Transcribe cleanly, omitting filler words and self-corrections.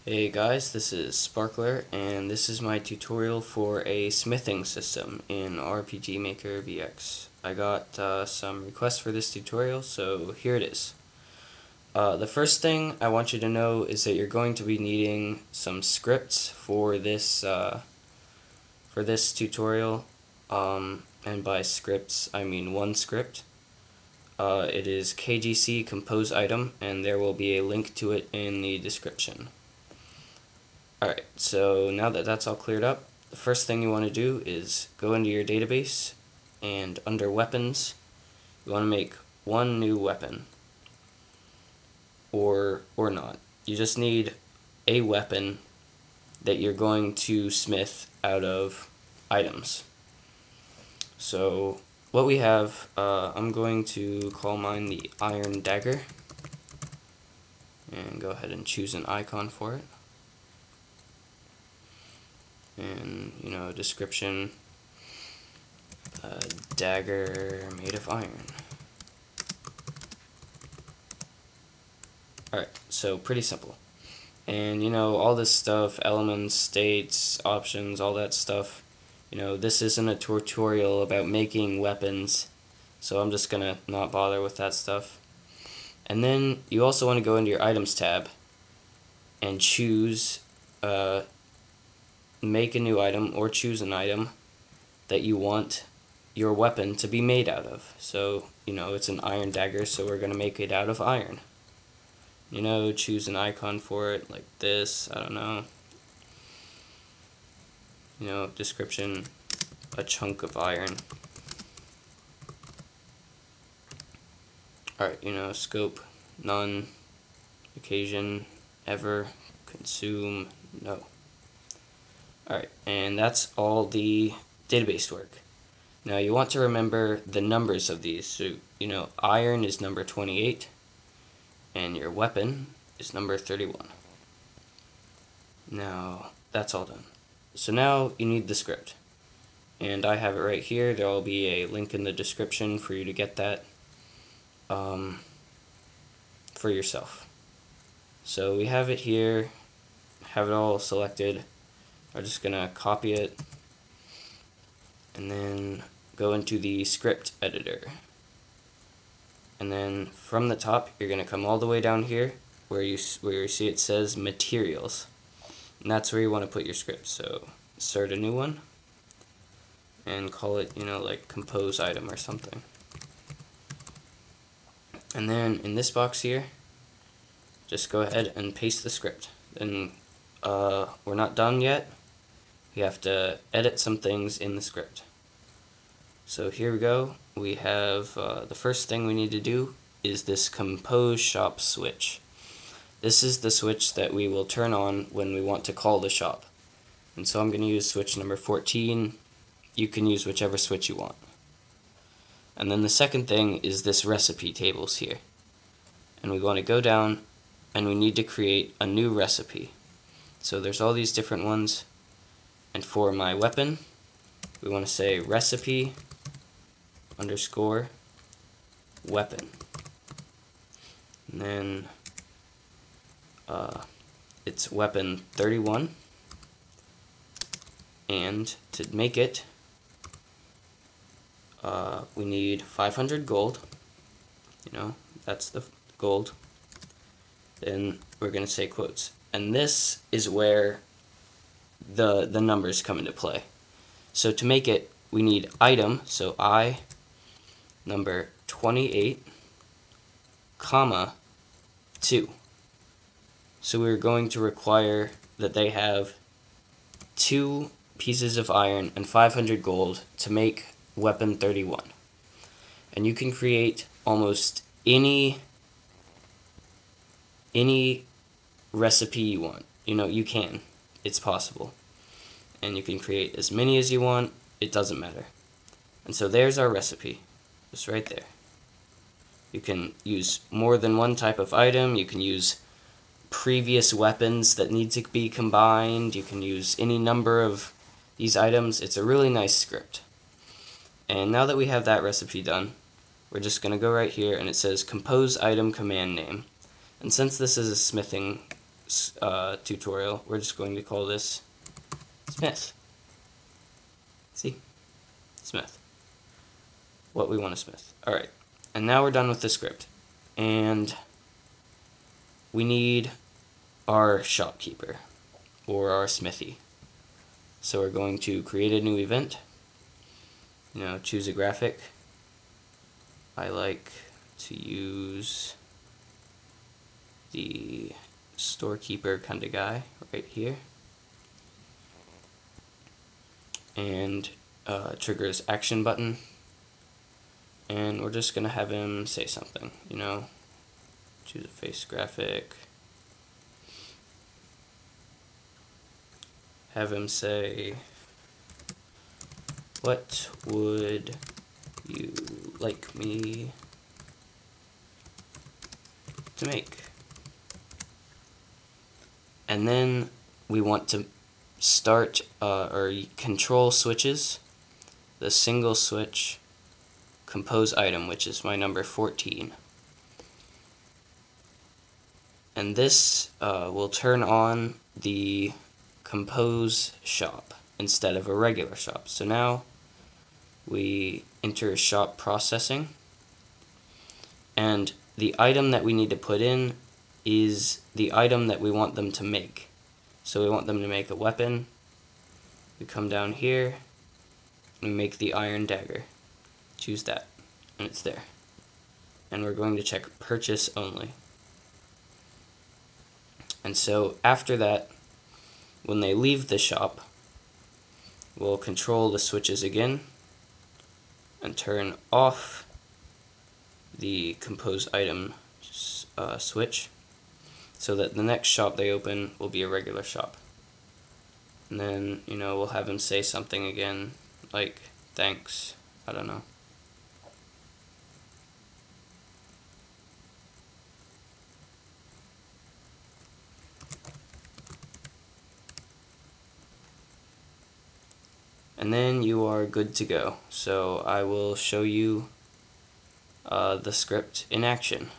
Hey guys, this is Sparkler, and this is my tutorial for a smithing system in RPG Maker VX. I got some requests for this tutorial, so here it is. The first thing I want you to know is that you're going to be needing some scripts for this tutorial, and by scripts I mean one script. It is KGC Compose Item, and there will be a link to it in the description. Alright, so now that that's all cleared up, the first thing you want to do is go into your database, and under weapons, you want to make one new weapon, or not. You just need a weapon that you're going to smith out of items. So what we have, I'm going to call mine the Iron Dagger, and go ahead and choose an icon for it. And, description, dagger made of iron. Alright, so pretty simple. And, all this stuff, elements, states, options, all that stuff, this isn't a tutorial about making weapons, so I'm just gonna not bother with that stuff. And then you also want to go into your items tab and choose, make a new item, or choose an item that you want your weapon to be made out of. So, it's an iron dagger, so we're going to make it out of iron. Choose an icon for it, like this, I don't know. Description, a chunk of iron. Alright, scope, none, occasion, ever, consume, no. Alright, and that's all the database work. Now you want to remember the numbers of these. So, iron is number 28, and your weapon is number 31. Now, that's all done. So now you need the script. And I have it right here. There will be a link in the description for you to get that for yourself. So we have it here, have it all selected. I'm just going to copy it and then go into the script editor. And then from the top, you're going to come all the way down here where you see it says materials. And that's where you want to put your script. So start a new one and call it, like compose item or something. And then in this box here, just go ahead and paste the script. And we're not done yet. We have to edit some things in the script. So here we go. We have the first thing we need to do is this compose shop switch. This is the switch that we will turn on when we want to call the shop. And so I'm going to use switch number 14. You can use whichever switch you want. And then the second thing is this recipe tables here. And we want to go down and we need to create a new recipe. So there's all these different ones. And for my weapon, we want to say recipe underscore weapon. And then it's weapon 31. And to make it, we need 500 gold. That's the gold. Then we're going to say quotes. And this is where the numbers come into play. So to make it, we need item, so I, number 28, comma, 2. So we're going to require that they have 2 pieces of iron and 500 gold to make weapon 31. And you can create almost any recipe you want. You can. It's possible. And you can create as many as you want. It doesn't matter. And so there's our recipe. Just right there. You can use more than one type of item. You can use previous weapons that need to be combined. You can use any number of these items. It's a really nice script. And now that we have that recipe done, we're just going to go right here and it says compose item command name. And since this is a smithing tutorial, we're just going to call this Smith. See? Smith. What we want to smith. Alright, and now we're done with the script. And we need our shopkeeper, or our smithy. So we're going to create a new event. Choose a graphic. I like to use the storekeeper kind of guy right here. And triggers action button. And we're just going to have him say something, choose a face graphic. Have him say, what would you like me to make? And then we want to start or control switches, the single switch compose item, which is my number 14. And this will turn on the compose shop instead of a regular shop. So now we enter shop processing, and the item that we need to put in is the item that we want them to make. So we want them to make a weapon. We come down here and we make the iron dagger. Choose that, and it's there. And we're going to check purchase only. And so after that, when they leave the shop, we'll control the switches again and turn off the compose item switch, so that the next shop they open will be a regular shop. And then, we'll have him say something again, like, thanks, I don't know. And then you are good to go. So I will show you the script in action.